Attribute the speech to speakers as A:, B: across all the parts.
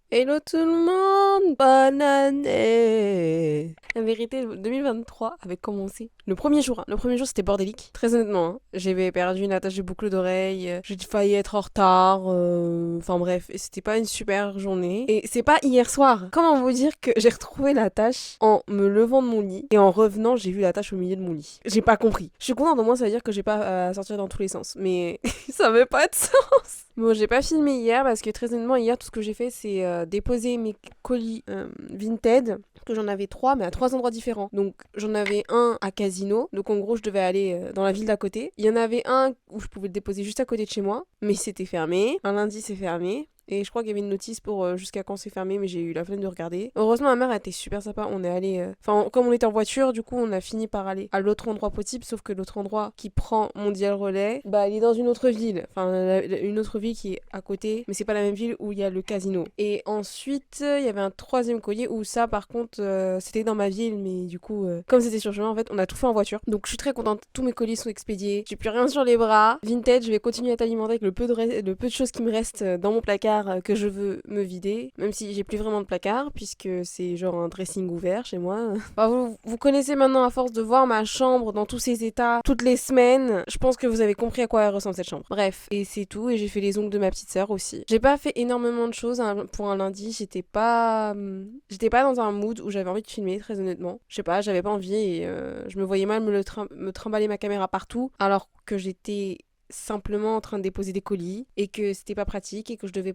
A: Hello tout le monde, bonne année. La vérité, 2023 avait commencé. Le premier jour, c'était bordélique. Très honnêtement, j'avais perdu une attache de boucle d'oreille, j'ai failli être en retard, enfin bref, et c'était pas une super journée. Et c'est pas hier soir. Comment vous dire que j'ai retrouvé l'attache en me levant de mon lit et en revenant, j'ai vu l'attache au milieu de mon lit. J'ai pas compris. Je suis contente, au moins ça veut dire que j'ai pas à sortir dans tous les sens, mais ça avait pas de sens. Bon, j'ai pas filmé hier parce que très honnêtement, hier, tout ce que j'ai fait, c'est déposer mes colis Vinted, que j'en avais 3, mais à 3 endroits différents. Donc, j'en avais un à Casino, donc en gros, je devais aller dans la ville d'à côté. Il y en avait un où je pouvais le déposer juste à côté de chez moi, mais c'était fermé. Un lundi, c'est fermé. Et je crois qu'il y avait une notice pour jusqu'à quand c'est fermé, mais j'ai eu la flemme de regarder. Heureusement, ma mère a été super sympa. On est allé. Enfin, comme on était en voiture, du coup, on a fini par aller à l'autre endroit possible. Sauf que l'autre endroit qui prend Mondial Relais, bah, il est dans une autre ville. Enfin, une autre ville qui est à côté. Mais c'est pas la même ville où il y a le casino. Et ensuite, il y avait un troisième colis où ça, par contre, c'était dans ma ville. Mais du coup, comme c'était sur chemin, en fait, on a tout fait en voiture. Donc, je suis très contente. Tous mes colis sont expédiés. J'ai plus rien sur les bras. Vintage, je vais continuer à t'alimenter avec le peu de choses qui me restent dans mon placard que je veux me vider, même si j'ai plus vraiment de placard puisque c'est genre un dressing ouvert chez moi. Enfin, vous connaissez maintenant à force de voir ma chambre dans tous ses états toutes les semaines, je pense que vous avez compris à quoi elle ressemble cette chambre. Bref, et c'est tout, et j'ai fait les ongles de ma petite sœur aussi. J'ai pas fait énormément de choses pour un lundi, j'étais pas dans un mood où j'avais envie de filmer, très honnêtement. Je sais pas, j'avais pas envie et je me voyais mal me trimballer ma caméra partout alors que j'étais simplement en train de déposer des colis et que c'était pas pratique et que je devais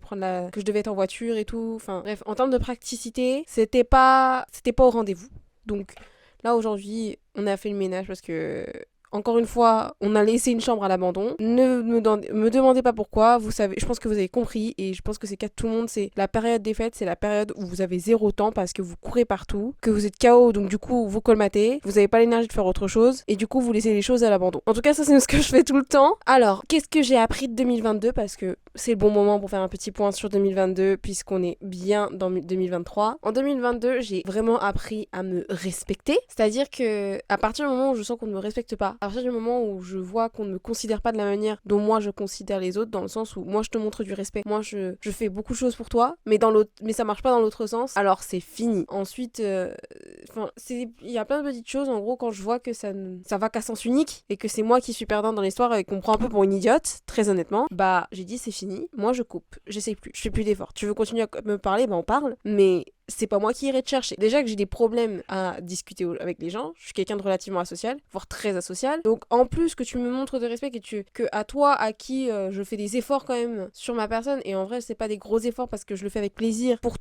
A: être en voiture et tout. Enfin bref, en termes de praticité, c'était pas au rendez-vous. Donc là aujourd'hui, on a fait le ménage parce que encore une fois, on a laissé une chambre à l'abandon. Ne me demandez pas pourquoi, vous savez, je pense que vous avez compris et je pense que c'est cas de tout le monde, c'est la période des fêtes, c'est la période où vous avez zéro temps parce que vous courez partout, que vous êtes KO, donc du coup vous colmatez, vous avez pas l'énergie de faire autre chose et du coup vous laissez les choses à l'abandon. En tout cas, ça c'est ce que je fais tout le temps. Alors, qu'est-ce que j'ai appris de 2022 parce que c'est le bon moment pour faire un petit point sur 2022 puisqu'on est bien dans 2023. En 2022, j'ai vraiment appris à me respecter, c'est-à-dire que à partir du moment où je sens qu'on ne me respecte pas, à partir du moment où je vois qu'on ne me considère pas de la manière dont moi je considère les autres, dans le sens où moi je te montre du respect, moi je fais beaucoup de choses pour toi, mais ça marche pas dans l'autre sens, alors c'est fini. Ensuite, il y a plein de petites choses, en gros, quand je vois que ça va qu'à sens unique et que c'est moi qui suis perdante dans l'histoire et qu'on me prend un peu pour une idiote, très honnêtement, bah j'ai dit c'est fini, moi je coupe, j'essaye plus, je fais plus d'efforts. Tu veux continuer à me parler, bah on parle, mais c'est pas moi qui irai te chercher. Déjà que j'ai des problèmes à discuter avec les gens, je suis quelqu'un de relativement asocial, voire très asocial. Donc en plus que tu me montres de respect, que à toi, à qui je fais des efforts quand même sur ma personne, et en vrai c'est pas des gros efforts parce que je le fais avec plaisir pour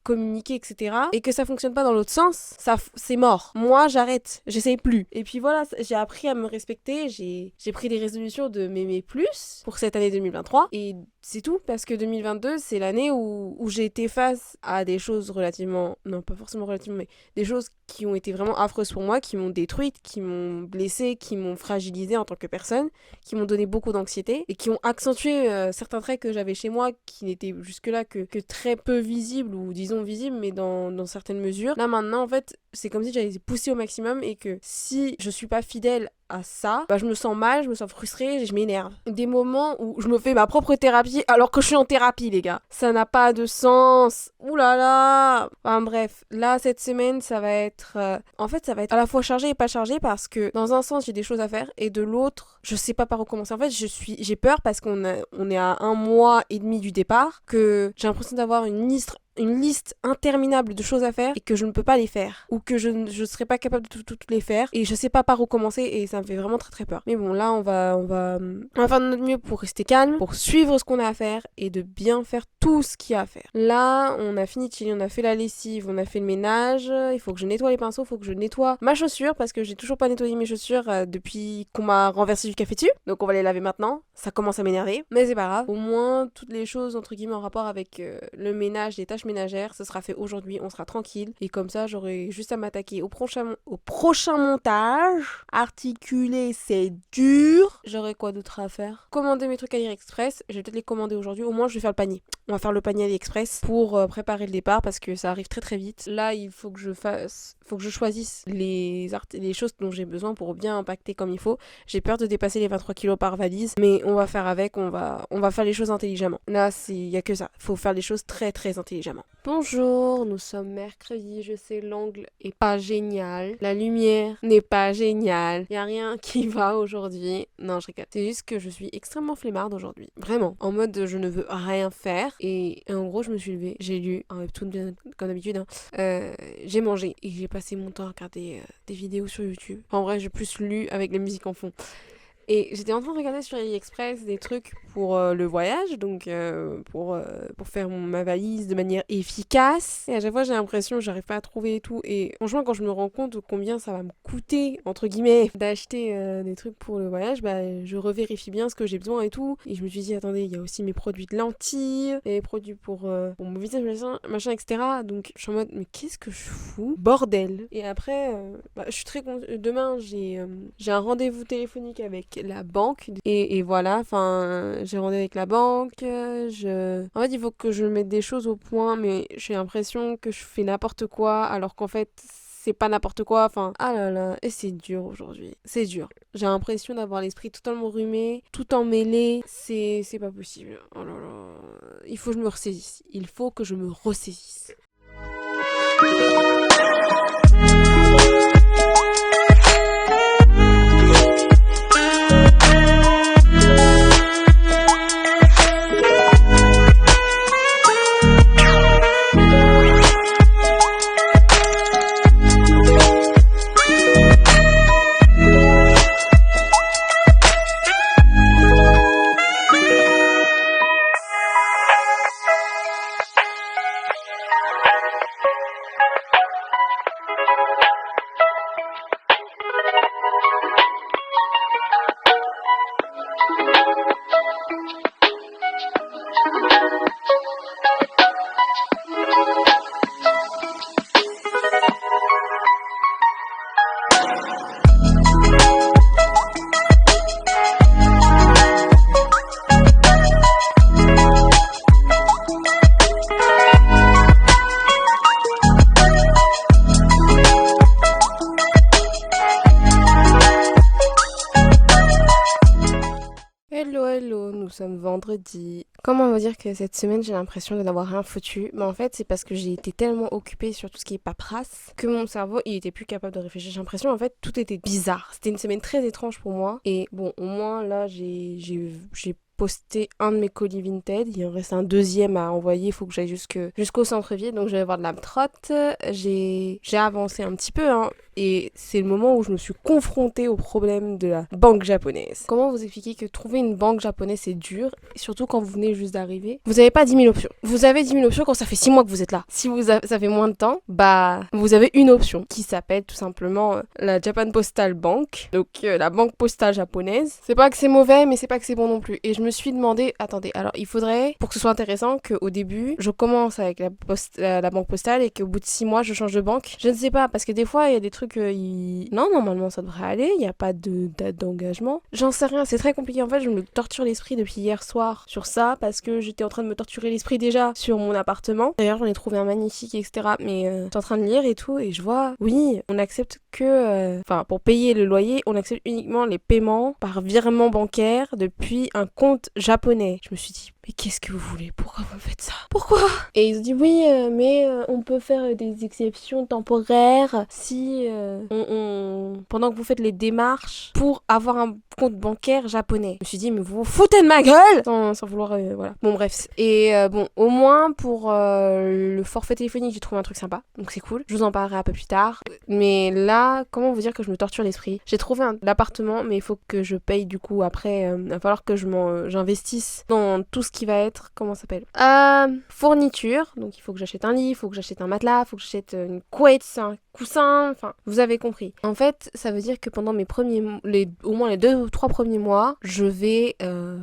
A: communiquer, etc. Et que ça fonctionne pas dans l'autre sens, c'est mort. Moi j'arrête, j'essaye plus. Et puis voilà, j'ai appris à me respecter, j'ai pris des résolutions de m'aimer plus pour cette année 2023, et c'est tout, parce que 2022 c'est l'année où j'ai été face à des choses relativement, non pas forcément relativement, mais des choses qui ont été vraiment affreuses pour moi, qui m'ont détruite, qui m'ont blessée, qui m'ont fragilisée en tant que personne, qui m'ont donné beaucoup d'anxiété et qui ont accentué certains traits que j'avais chez moi qui n'étaient jusque-là que très peu visibles, ou disons visibles, mais dans certaines mesures. Là maintenant en fait c'est comme si j'avais poussé au maximum et que si je suis pas fidèle à ça, bah je me sens mal, je me sens frustrée, je m'énerve. Des moments où je me fais ma propre thérapie alors que je suis en thérapie, les gars. Ça n'a pas de sens. Ouh là là. Enfin bref, là cette semaine ça va être en fait ça va être à la fois chargé et pas chargé parce que dans un sens j'ai des choses à faire et de l'autre je sais pas par où commencer. En fait j'ai peur parce qu'on est à 1 mois et demi du départ, que j'ai l'impression d'avoir une liste une liste interminable de choses à faire et que je ne peux pas les faire ou que je ne serais pas capable de tout les faire et je sais pas par où commencer et ça me fait vraiment très très peur. Mais bon, là on va faire de notre mieux pour rester calme, pour suivre ce qu'on a à faire et de bien faire tout ce qu'il y a à faire. Là, on a fini de chiller, on a fait la lessive, on a fait le ménage, il faut que je nettoie les pinceaux, il faut que je nettoie ma chaussure parce que j'ai toujours pas nettoyé mes chaussures depuis qu'on m'a renversé du café dessus. Donc on va les laver maintenant. Ça commence à m'énerver, mais c'est pas grave. Au moins toutes les choses entre guillemets en rapport avec le ménage, les tâches ménagères, ce sera fait aujourd'hui, on sera tranquille et comme ça j'aurai juste à m'attaquer au prochain montage. Articuler, c'est dur. J'aurai quoi d'autre à faire? Commander mes trucs à AliExpress, je vais peut-être les commander aujourd'hui, au moins je vais faire le panier. On va faire le panier AliExpress pour préparer le départ parce que ça arrive très très vite. Là, il faut que je choisisse les choses dont j'ai besoin pour bien impacter comme il faut. J'ai peur de dépasser les 23 kilos par valise, mais on va faire avec, on va faire les choses intelligemment. Là, il y a que ça. Faut faire les choses très très intelligemment. Bonjour, nous sommes mercredi, je sais l'angle est pas génial, la lumière n'est pas géniale, y a rien qui va aujourd'hui. Non, je rigole. C'est juste que je suis extrêmement flemmarde aujourd'hui. Vraiment. En mode je ne veux rien faire et en gros je me suis levée, j'ai lu un webtoon bien comme d'habitude, hein. J'ai mangé et j'ai passé mon temps à regarder des vidéos sur YouTube. En vrai, j'ai plus lu avec la musique en fond. Et j'étais en train de regarder sur AliExpress des trucs pour le voyage, donc pour faire ma valise de manière efficace. Et à chaque fois, j'ai l'impression que j'arrive pas à trouver et tout. Et franchement, quand je me rends compte de combien ça va me coûter, entre guillemets, d'acheter des trucs pour le voyage, bah, je revérifie bien ce que j'ai besoin et tout. Et je me suis dit, attendez, il y a aussi mes produits de lentilles, et produits pour mon visage, machin, etc. Donc, je suis en mode, mais qu'est-ce que je fous? Bordel. Et après, je suis très contente. Demain, j'ai un rendez-vous téléphonique avec la banque et voilà, enfin j'ai rendez avec la banque, en fait il faut que je mette des choses au point mais j'ai l'impression que je fais n'importe quoi alors qu'en fait c'est pas n'importe quoi, enfin ah là là, et c'est dur aujourd'hui, c'est dur, j'ai l'impression d'avoir l'esprit totalement rumé, tout emmêlé, c'est pas possible, oh là là, il faut que je me ressaisisse, il faut que je me ressaisisse. Hello, nous sommes vendredi. Comment on va dire que cette semaine j'ai l'impression de n'avoir rien foutu? Mais en fait c'est parce que j'ai été tellement occupée sur tout ce qui est paperasse que mon cerveau il était plus capable de réfléchir. J'ai l'impression en fait tout était bizarre. C'était une semaine très étrange pour moi. Et bon au moins là j'ai posté un de mes colis Vinted, il en reste un deuxième à envoyer, il faut que j'aille jusqu'au centre-ville, donc je vais voir de la trotte. J'ai avancé un petit peu, hein, et c'est le moment où je me suis confrontée au problème de la banque japonaise. Comment vous expliquer que trouver une banque japonaise c'est dur, surtout quand vous venez juste d'arriver? Vous n'avez pas 10 000 options. Vous avez 10 000 options quand ça fait 6 mois que vous êtes là. Si ça fait moins de temps, bah vous avez une option qui s'appelle tout simplement la Japan Postal Bank, donc la banque postale japonaise. C'est pas que c'est mauvais, mais c'est pas que c'est bon non plus. Et je me suis demandé, attendez, alors il faudrait, pour que ce soit intéressant, qu'au début, je commence avec la banque postale et qu'au bout de 6 mois, je change de banque. Je ne sais pas, parce que des fois, il y a des trucs, non, normalement, ça devrait aller, il n'y a pas de date d'engagement. J'en sais rien, c'est très compliqué. En fait, je me torture l'esprit depuis hier soir sur ça, parce que j'étais en train de me torturer l'esprit déjà sur mon appartement. D'ailleurs, j'en ai trouvé un magnifique, etc. Mais j'étais en train de lire et tout, et je vois, oui, on accepte que, pour payer le loyer, on accepte uniquement les paiements par virement bancaire depuis un compte japonais. Je me suis dit, mais mais qu'est-ce que vous voulez? Pourquoi vous me faites ça? Pourquoi? Et ils ont dit oui, mais on peut faire des exceptions temporaires si pendant que vous faites les démarches pour avoir un compte bancaire japonais. Je me suis dit, mais vous vous foutez de ma gueule sans vouloir, voilà. Bon, bref. Et bon, au moins pour le forfait téléphonique, j'ai trouvé un truc sympa, donc c'est cool. Je vous en parlerai un peu plus tard. Mais là, comment vous dire que je me torture l'esprit? J'ai trouvé l'appartement, mais il faut que je paye du coup après. Il va falloir que j'investisse dans tout ce qui va être, comment ça s'appelle, fourniture. Donc il faut que j'achète un lit, il faut que j'achète un matelas, il faut que j'achète une couette, un coussin, enfin, vous avez compris. En fait, ça veut dire que pendant au moins les 2 ou 3 premiers mois, je vais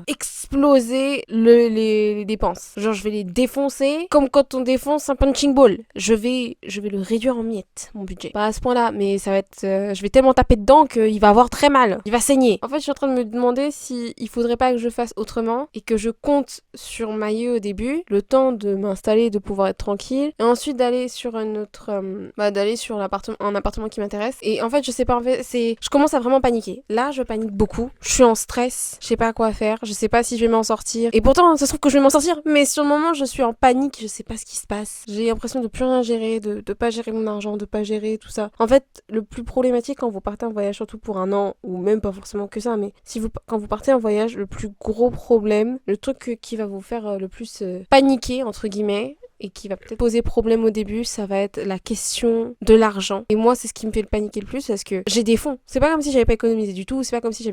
A: exploser les dépenses. Genre, je vais les défoncer comme quand on défonce un punching ball. Je vais le réduire en miettes, mon budget. Pas à ce point-là, mais ça va être... je vais tellement taper dedans qu'il va avoir très mal. Il va saigner. En fait, je suis en train de me demander si il faudrait pas que je fasse autrement et que je compte sur Maillot au début, le temps de m'installer, de pouvoir être tranquille, et ensuite d'aller sur un autre... d'aller sur un appartement qui m'intéresse. Et en fait, je sais pas, en fait, je commence à vraiment paniquer. Là, je panique beaucoup. Je suis en stress. Je sais pas quoi faire. Je sais pas si je vais m'en sortir. Et pourtant, ça se trouve que je vais m'en sortir. Mais sur le moment, je suis en panique. Je sais pas ce qui se passe. J'ai l'impression de plus rien gérer, de pas gérer mon argent, de pas gérer tout ça. En fait, le plus problématique quand vous partez en voyage, surtout pour un an, ou même pas forcément que ça, mais quand vous partez en voyage, le plus gros problème, le truc qui va vous faire le plus paniquer, entre guillemets, et qui va peut-être poser problème au début, ça va être la question de l'argent. Et moi, c'est ce qui me fait le paniquer le plus parce que j'ai des fonds. C'est pas comme si j'avais pas économisé du tout, c'est pas comme si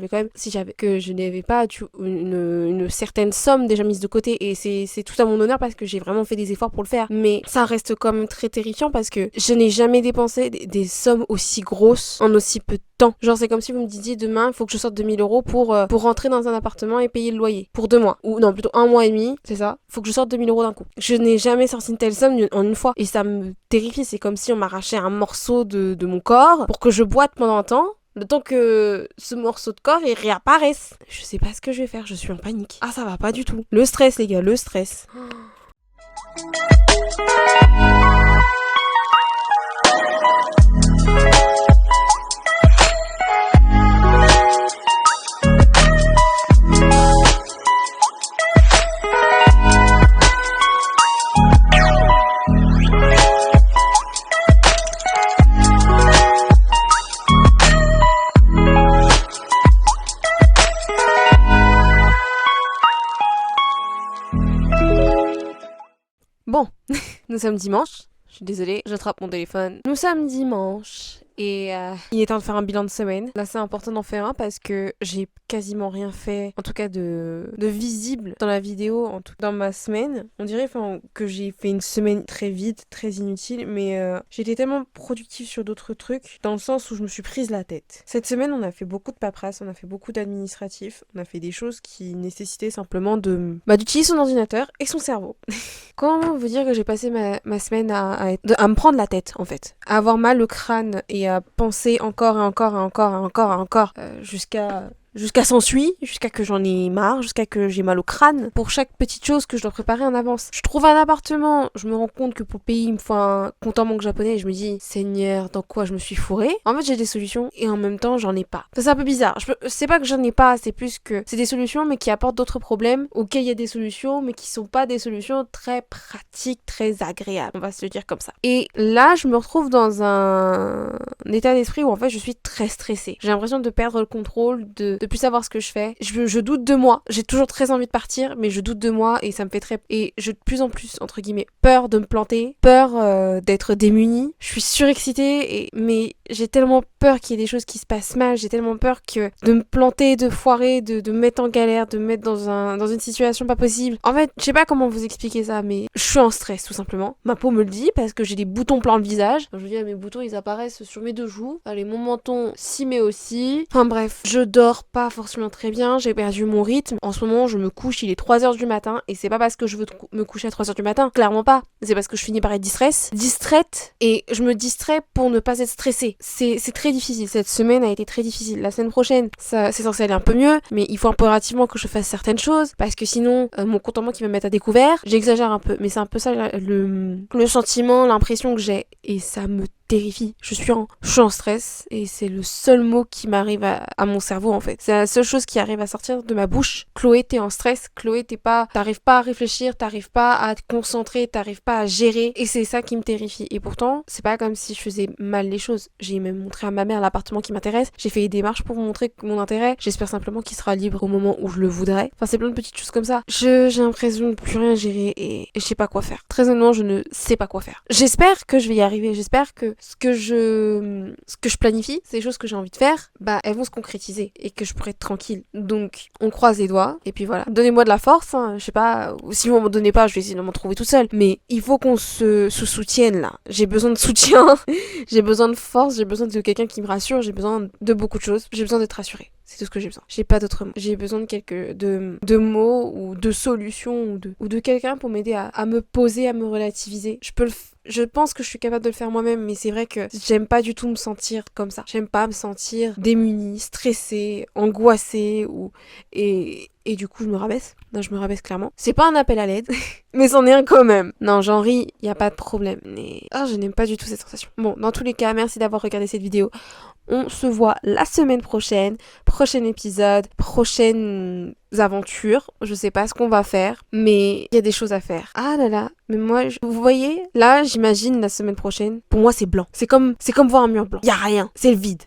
A: que je n'avais pas une certaine somme déjà mise de côté, et c'est tout à mon honneur parce que j'ai vraiment fait des efforts pour le faire. Mais ça reste quand même très terrifiant parce que je n'ai jamais dépensé des sommes aussi grosses en aussi peu de temps. Genre, c'est comme si vous me disiez demain, il faut que je sorte 2000 euros pour rentrer dans un appartement et payer le loyer. Pour 2 mois. Ou non, plutôt 1 mois et demi, c'est ça. Faut que je sorte 2000 euros d'un coup. Je n'ai jamais sorti une telle somme en une fois. Et ça me terrifie. C'est comme si on m'arrachait un morceau de mon corps pour que je boite pendant un temps. Le temps que ce morceau de corps, il réapparaisse. Je sais pas ce que je vais faire. Je suis en panique. Ah, ça va pas du tout. Le stress, les gars, le stress. Bon, nous sommes dimanche. Je suis désolée, j'attrape mon téléphone. Nous sommes dimanche. Et il est temps de faire un bilan de semaine. Là, c'est important d'en faire un parce que j'ai quasiment rien fait, en tout cas de visible dans la vidéo, dans ma semaine. On dirait que j'ai fait une semaine très vide, très inutile, mais j'ai été tellement productive sur d'autres trucs, dans le sens où je me suis prise la tête. Cette semaine, on a fait beaucoup de paperasse, on a fait beaucoup d'administratifs, on a fait des choses qui nécessitaient simplement d'utiliser son ordinateur et son cerveau. Comment vous dire que j'ai passé ma semaine à me prendre la tête, en fait. À avoir mal au crâne et à penser encore et encore et encore et encore et encore jusqu'à s'ensuit, jusqu'à que j'en ai marre, jusqu'à que j'ai mal au crâne pour chaque petite chose que je dois préparer en avance. Je trouve un appartement, je me rends compte que pour payer il me faut un compte en banque japonais et je me dis, Seigneur, dans quoi je me suis fourrée? En fait, j'ai des solutions et en même temps, j'en ai pas. Ça, c'est un peu bizarre. C'est pas que j'en ai pas, c'est plus que c'est des solutions mais qui apportent d'autres problèmes auxquels il y a des solutions mais qui sont pas des solutions très pratiques, très agréables. On va se le dire comme ça. Et là, je me retrouve dans un état d'esprit où en fait, je suis très stressée. J'ai l'impression de perdre le contrôle, de plus savoir ce que je fais. Je doute de moi. J'ai toujours très envie de partir, mais je doute de moi et ça me fait et j'ai de plus en plus, entre guillemets, peur de me planter, peur d'être démunie. Je suis surexcitée, mais j'ai tellement peur qu'il y ait des choses qui se passent mal. J'ai tellement peur de me planter, de foirer, de me mettre en galère, de me mettre dans une situation pas possible. En fait, je sais pas comment vous expliquer ça, mais je suis en stress, tout simplement. Ma peau me le dit parce que j'ai des boutons plein le visage. Je veux dire, mes boutons, ils apparaissent sur mes 2 joues. Allez, mon menton s'y met aussi. Enfin bref, je dors pas forcément très bien, j'ai perdu mon rythme. En ce moment, je me couche, il est 3h du matin et c'est pas parce que je veux me coucher à 3h du matin, clairement pas. C'est parce que je finis par être distraite et je me distrais pour ne pas être stressée. C'est très difficile. Cette semaine a été très difficile. La semaine prochaine, ça c'est censé aller un peu mieux, mais il faut impérativement que je fasse certaines choses parce que sinon, mon compte en banque il va me mettre à découvert. J'exagère un peu, mais c'est un peu ça le sentiment, l'impression que j'ai et ça me terrifie. Je suis en stress et c'est le seul mot qui m'arrive à mon cerveau en fait. C'est la seule chose qui arrive à sortir de ma bouche. Chloé, t'es en stress. Chloé, t'arrives pas à réfléchir, t'arrives pas à te concentrer, t'arrives pas à gérer. Et c'est ça qui me terrifie. Et pourtant, c'est pas comme si je faisais mal les choses. J'ai même montré à ma mère l'appartement qui m'intéresse. J'ai fait des démarches pour montrer mon intérêt. J'espère simplement qu'il sera libre au moment où je le voudrais. Enfin, c'est plein de petites choses comme ça. J'ai l'impression de plus rien gérer et je sais pas quoi faire. Très honnêtement, je ne sais pas quoi faire. J'espère que je vais y arriver. J'espère que ce que je planifie, ces choses que j'ai envie de faire, bah elles vont se concrétiser et que je pourrai être tranquille. Donc, on croise les doigts et puis voilà. Donnez-moi de la force, hein. Je sais pas, ou si vous m'en donnez pas, je vais essayer de m'en trouver toute seule. Mais il faut qu'on se soutienne là. J'ai besoin de soutien, j'ai besoin de force, j'ai besoin de quelqu'un qui me rassure, j'ai besoin de beaucoup de choses. J'ai besoin d'être rassurée. C'est tout ce que j'ai besoin. J'ai pas d'autres mots. J'ai besoin de mots ou de solutions ou de quelqu'un pour m'aider à me poser, à me relativiser. Je pense que je suis capable de le faire moi-même, mais c'est vrai que j'aime pas du tout me sentir comme ça. J'aime pas me sentir démunie, stressée, angoissée et du coup, je me rabaisse. Non, je me rabaisse clairement. C'est pas un appel à l'aide, mais c'en est un quand même. Non, j'en ris, y a pas de problème. Mais je n'aime pas du tout cette sensation. Bon, dans tous les cas, merci d'avoir regardé cette vidéo. On se voit la semaine prochaine. Prochain épisode, prochaines aventures. Je sais pas ce qu'on va faire, mais il y a des choses à faire. Ah là là, mais moi, vous voyez, là, j'imagine la semaine prochaine. Pour moi, c'est blanc. C'est comme voir un mur blanc. Y a rien, c'est le vide.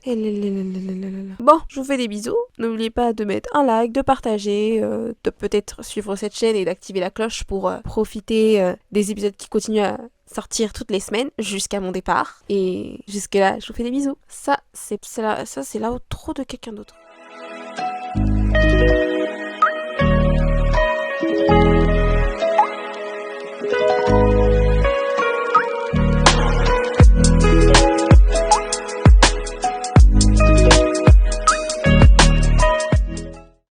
A: Bon, je vous fais des bisous. N'oubliez pas de mettre un like, de partager, de peut-être suivre cette chaîne et d'activer la cloche pour profiter des épisodes qui continuent à sortir toutes les semaines jusqu'à mon départ. Et jusque là, je vous fais des bisous. Ça, c'est l'outro de quelqu'un d'autre.